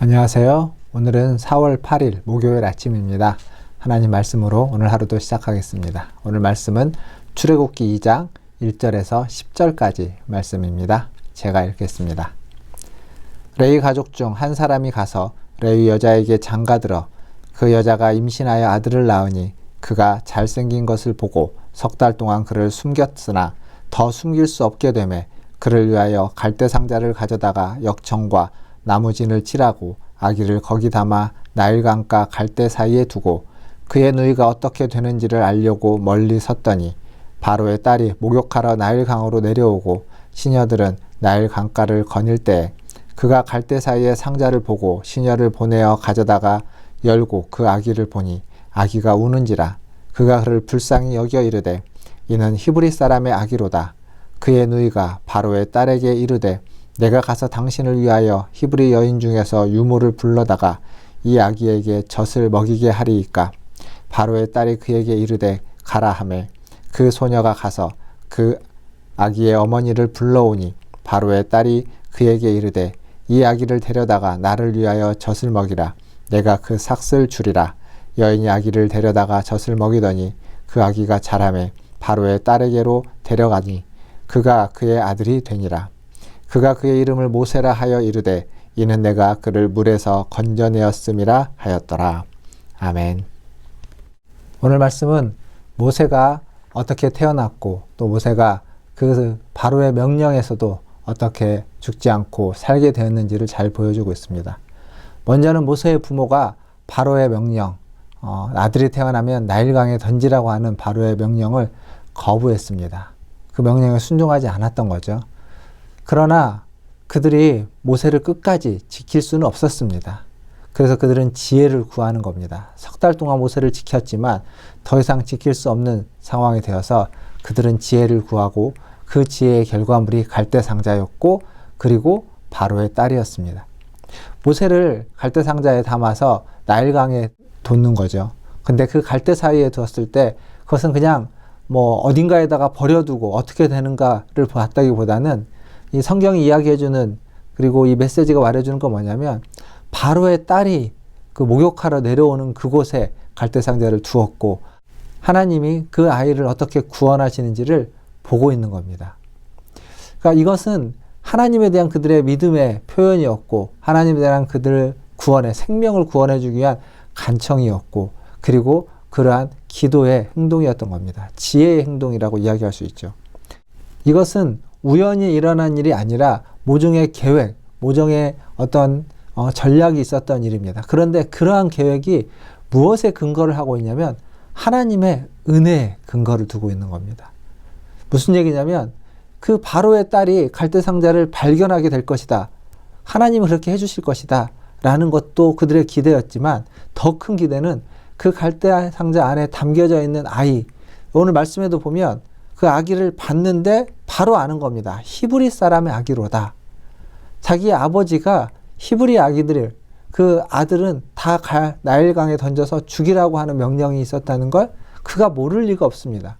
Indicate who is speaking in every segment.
Speaker 1: 안녕하세요. 오늘은 4월 8일 목요일 아침입니다. 하나님 말씀으로 오늘 하루도 시작하겠습니다. 오늘 말씀은 출애굽기 2장 1절에서 10절까지 말씀입니다. 제가 읽겠습니다. 레위 가족 중 한 사람이 가서 레위 여자에게 장가들어 그 여자가 임신하여 아들을 낳으니 그가 잘생긴 것을 보고 석 달 동안 그를 숨겼으나 더 숨길 수 없게 되매 그를 위하여 갈대 상자를 가져다가 역청과 나무진을 칠하고 아기를 거기 담아 나일강가 갈대 사이에 두고 그의 누이가 어떻게 되는지를 알려고 멀리 섰더니 바로의 딸이 목욕하러 나일강으로 내려오고 시녀들은 나일강가를 거닐 때에 그가 갈대 사이에 상자를 보고 시녀를 보내어 가져다가 열고 그 아기를 보니 아기가 우는지라 그가 그를 불쌍히 여겨 이르되 이는 히브리 사람의 아기로다. 그의 누이가 바로의 딸에게 이르되 내가 가서 당신을 위하여 히브리 여인 중에서 유모를 불러다가 이 아기에게 젖을 먹이게 하리이까. 바로의 딸이 그에게 이르되 가라 하매 그 소녀가 가서 그 아기의 어머니를 불러오니 바로의 딸이 그에게 이르되 이 아기를 데려다가 나를 위하여 젖을 먹이라. 내가 그 삭슬 주리라. 여인이 아기를 데려다가 젖을 먹이더니 그 아기가 자라매 바로의 딸에게로 데려가니 그가 그의 아들이 되니라. 그가 그의 이름을 모세라 하여 이르되 이는 내가 그를 물에서 건져내었음이라 하였더라. 아멘. 오늘 말씀은 모세가 어떻게 태어났고 또 모세가 그 바로의 명령에서도 어떻게 죽지 않고 살게 되었는지를 잘 보여주고 있습니다. 먼저는 모세의 부모가 바로의 명령, 아들이 태어나면 나일강에 던지라고 하는 바로의 명령을 거부했습니다. 그 명령에 순종하지 않았던 거죠. 그러나 그들이 모세를 끝까지 지킬 수는 없었습니다. 그래서 그들은 지혜를 구하는 겁니다. 석 달 동안 모세를 지켰지만 더 이상 지킬 수 없는 상황이 되어서 그들은 지혜를 구하고 그 지혜의 결과물이 갈대상자였고 그리고 바로의 딸이었습니다. 모세를 갈대상자에 담아서 나일강에 뒀는 거죠. 근데 그 갈대 사이에 두었을 때 그것은 그냥 어딘가에다가 버려두고 어떻게 되는가를 봤다기보다는 이 성경이 이야기해주는 그리고 이 메시지가 말해주는 건 뭐냐면 바로의 딸이 그 목욕하러 내려오는 그곳에 갈대상자를 두었고 하나님이 그 아이를 어떻게 구원하시는지를 보고 있는 겁니다. 그러니까 이것은 하나님에 대한 그들의 믿음의 표현이었고 하나님에 대한 그들 구원의 생명을 구원해 주기 위한 간청이었고 그리고 그러한 기도의 행동이었던 겁니다. 지혜의 행동이라고 이야기할 수 있죠. 이것은 우연히 일어난 일이 아니라 모종의 계획, 모종의 어떤 전략이 있었던 일입니다. 그런데 그러한 계획이 무엇에 근거를 하고 있냐면 하나님의 은혜에 근거를 두고 있는 겁니다. 무슨 얘기냐면 그 바로의 딸이 갈대상자를 발견하게 될 것이다. 하나님은 그렇게 해주실 것이다. 라는 것도 그들의 기대였지만 더 큰 기대는 그 갈대상자 안에 담겨져 있는 아이. 오늘 말씀에도 보면 그 아기를 봤는데 바로 아는 겁니다. 히브리 사람의 아기로다. 자기의 아버지가 히브리 아기들을 그 아들은 다 나일강에 던져서 죽이라고 하는 명령이 있었다는 걸 그가 모를 리가 없습니다.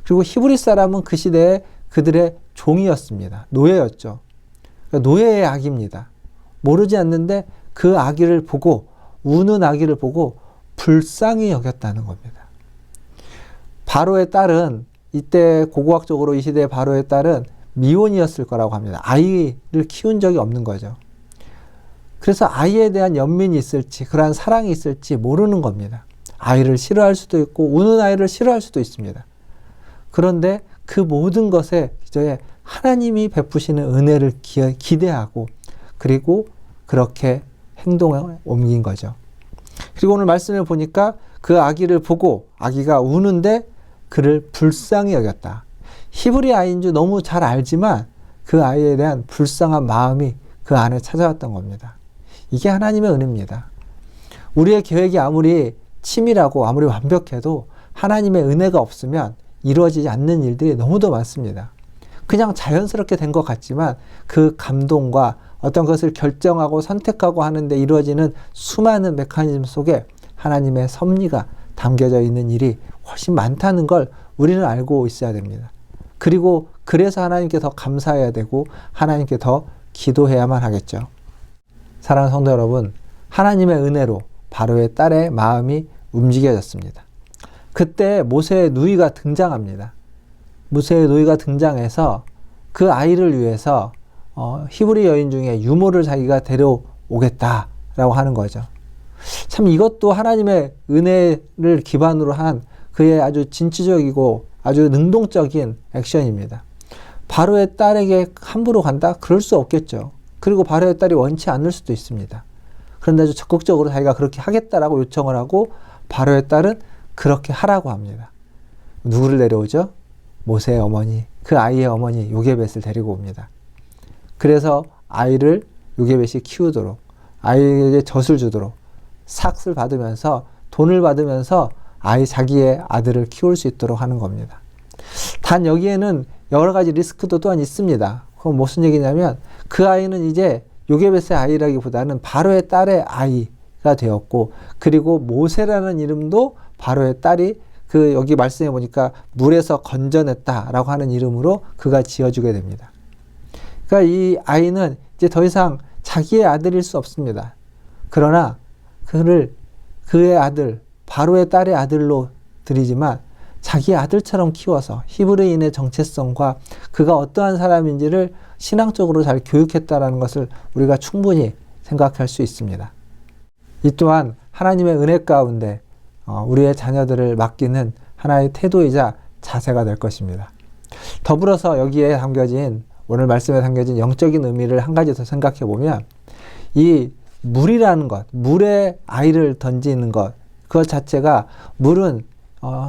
Speaker 1: 그리고 히브리 사람은 그 시대에 그들의 종이었습니다. 노예였죠. 노예의 아기입니다. 모르지 않는데 그 아기를 보고 우는 아기를 보고 불쌍히 여겼다는 겁니다. 바로의 딸은 이때 고고학적으로 이 시대의 바로의 딸은 미혼이었을 거라고 합니다. 아이를 키운 적이 없는 거죠. 그래서 아이에 대한 연민이 있을지 그러한 사랑이 있을지 모르는 겁니다. 아이를 싫어할 수도 있고 우는 아이를 싫어할 수도 있습니다. 그런데 그 모든 것에 기저에 하나님이 베푸시는 은혜를 기대하고 그리고 그렇게 행동에 옮긴 거죠. 그리고 오늘 말씀을 보니까 그 아기를 보고 아기가 우는데 그를 불쌍히 여겼다. 히브리 아이인 줄 너무 잘 알지만 그 아이에 대한 불쌍한 마음이 그 안에 찾아왔던 겁니다. 이게 하나님의 은혜입니다. 우리의 계획이 아무리 치밀하고 아무리 완벽해도 하나님의 은혜가 없으면 이루어지지 않는 일들이 너무도 많습니다. 그냥 자연스럽게 된 것 같지만 그 감동과 어떤 것을 결정하고 선택하고 하는데 이루어지는 수많은 메커니즘 속에 하나님의 섭리가 담겨져 있는 일이 훨씬 많다는 걸 우리는 알고 있어야 됩니다. 그리고 그래서 하나님께 더 감사해야 되고 하나님께 더 기도해야만 하겠죠. 사랑하는 성도 여러분, 하나님의 은혜로 바로의 딸의 마음이 움직여졌습니다. 그때 모세의 누이가 등장합니다. 모세의 누이가 등장해서 그 아이를 위해서 히브리 여인 중에 유모를 자기가 데려오겠다라고 하는 거죠. 참 이것도 하나님의 은혜를 기반으로 한 그의 아주 진취적이고 아주 능동적인 액션입니다. 바로의 딸에게 함부로 간다? 그럴 수 없겠죠. 그리고 바로의 딸이 원치 않을 수도 있습니다. 그런데 아주 적극적으로 자기가 그렇게 하겠다라고 요청을 하고 바로의 딸은 그렇게 하라고 합니다. 누구를 데려오죠? 모세의 어머니, 그 아이의 어머니 요게벳을 데리고 옵니다. 그래서 아이를 요게벳이 키우도록, 아이에게 젖을 주도록 삭을 받으면서 돈을 받으면서 자기의 아들을 키울 수 있도록 하는 겁니다. 단 여기에는 여러 가지 리스크도 또한 있습니다. 그건 무슨 얘기냐면 그 아이는 이제 요게벳의 아이라기보다는 바로의 딸의 아이가 되었고, 그리고 모세라는 이름도 바로의 딸이 여기 말씀해 보니까 물에서 건져냈다라고 하는 이름으로 그가 지어주게 됩니다. 그러니까 이 아이는 이제 더 이상 자기의 아들일 수 없습니다. 그러나 그의 아들, 바로의 딸의 아들로 드리지만 자기의 아들처럼 키워서 히브리인의 정체성과 그가 어떠한 사람인지를 신앙적으로 잘 교육했다라는 것을 우리가 충분히 생각할 수 있습니다. 이 또한 하나님의 은혜 가운데 우리의 자녀들을 맡기는 하나의 태도이자 자세가 될 것입니다. 더불어서 여기에 담겨진, 오늘 말씀에 담겨진 영적인 의미를 한 가지 더 생각해 보면, 이 물이라는 것, 물에 아이를 던지는 것, 그것 자체가, 물은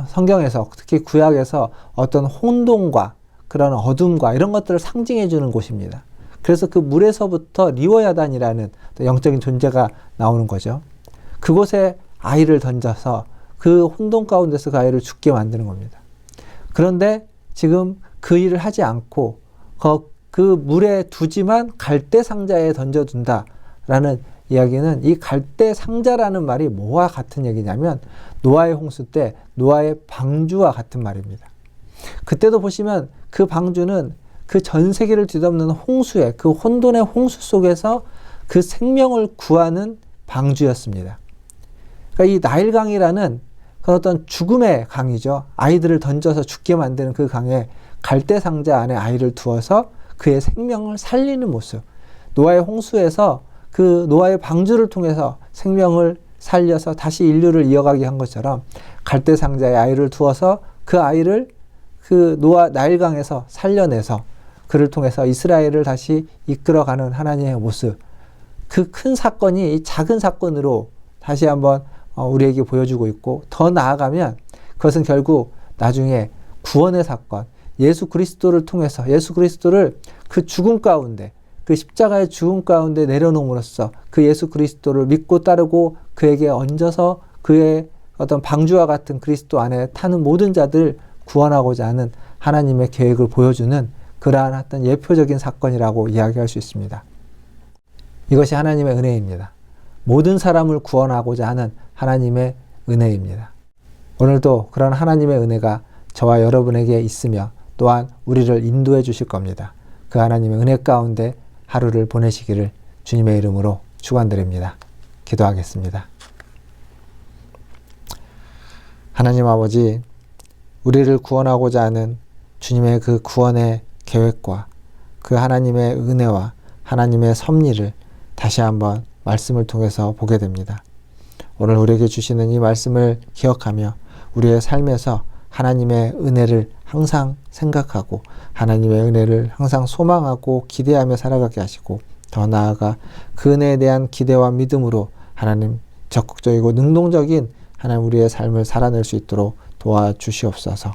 Speaker 1: 성경에서, 특히 구약에서 어떤 혼돈과 그런 어둠과 이런 것들을 상징해 주는 곳입니다. 그래서 그 물에서부터 리워야단이라는 영적인 존재가 나오는 거죠. 그곳에 아이를 던져서 그 혼돈 가운데서 그 아이를 죽게 만드는 겁니다. 그런데 지금 그 일을 하지 않고 그 물에 두지만 갈대 상자에 던져둔다라는 이야기는, 이 갈대 상자라는 말이 뭐와 같은 얘기냐면 노아의 홍수 때 노아의 방주와 같은 말입니다. 그때도 보시면 그 방주는 그 전 세계를 뒤덮는 홍수에, 그 혼돈의 홍수 속에서 그 생명을 구하는 방주였습니다. 그러니까 이 나일강이라는 그 어떤 죽음의 강이죠. 아이들을 던져서 죽게 만드는 그 강에 갈대 상자 안에 아이를 두어서 그의 생명을 살리는 모습. 노아의 홍수에서 그 노아의 방주를 통해서 생명을 살려서 다시 인류를 이어가게 한 것처럼 갈대 상자에 아이를 두어서 그 아이를 그 나일강에서 살려내서 그를 통해서 이스라엘을 다시 이끌어가는 하나님의 모습. 그 큰 사건이 이 작은 사건으로 다시 한번 우리에게 보여주고 있고, 더 나아가면 그것은 결국 나중에 구원의 사건, 예수 그리스도를 통해서, 예수 그리스도를 그 죽음 가운데, 그 십자가의 죽음 가운데 내려놓음으로써 그 예수 그리스도를 믿고 따르고 그에게 얹어서 그의 어떤 방주와 같은 그리스도 안에 타는 모든 자들 구원하고자 하는 하나님의 계획을 보여주는 그러한 어떤 예표적인 사건이라고 이야기할 수 있습니다. 이것이 하나님의 은혜입니다. 모든 사람을 구원하고자 하는 하나님의 은혜입니다. 오늘도 그런 하나님의 은혜가 저와 여러분에게 있으며 또한 우리를 인도해 주실 겁니다. 그 하나님의 은혜 가운데 하루를 보내시기를 주님의 이름으로 축원드립니다. 기도하겠습니다. 하나님 아버지, 우리를 구원하고자 하는 주님의 그 구원의 계획과 그 하나님의 은혜와 하나님의 섭리를 다시 한번 말씀을 통해서 보게 됩니다. 오늘 우리에게 주시는 이 말씀을 기억하며 우리의 삶에서 하나님의 은혜를 항상 생각하고 하나님의 은혜를 항상 소망하고 기대하며 살아가게 하시고, 더 나아가 그 은혜에 대한 기대와 믿음으로 하나님 적극적이고 능동적인 하나님 우리의 삶을 살아낼 수 있도록 도와주시옵소서.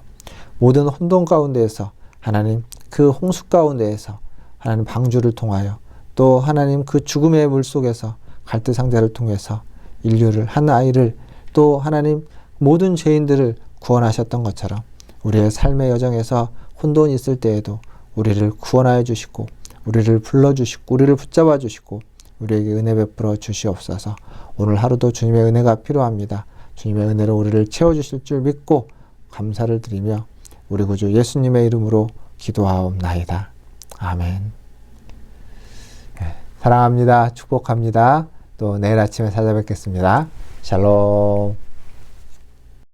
Speaker 1: 모든 혼돈 가운데에서 하나님 그 홍수 가운데에서 하나님 방주를 통하여, 또 하나님 그 죽음의 물 속에서 갈대 상자를 통해서 인류를, 한 아이를, 또 하나님 모든 죄인들을 구원하셨던 것처럼 우리의 삶의 여정에서 혼돈이 있을 때에도 우리를 구원하여 주시고 우리를 불러주시고 우리를 붙잡아 주시고 우리에게 은혜 베풀어 주시옵소서. 오늘 하루도 주님의 은혜가 필요합니다. 주님의 은혜로 우리를 채워주실 줄 믿고 감사를 드리며 우리 구주 예수님의 이름으로 기도하옵나이다. 아멘. 사랑합니다. 축복합니다. 또 내일 아침에 찾아뵙겠습니다. 샬롬.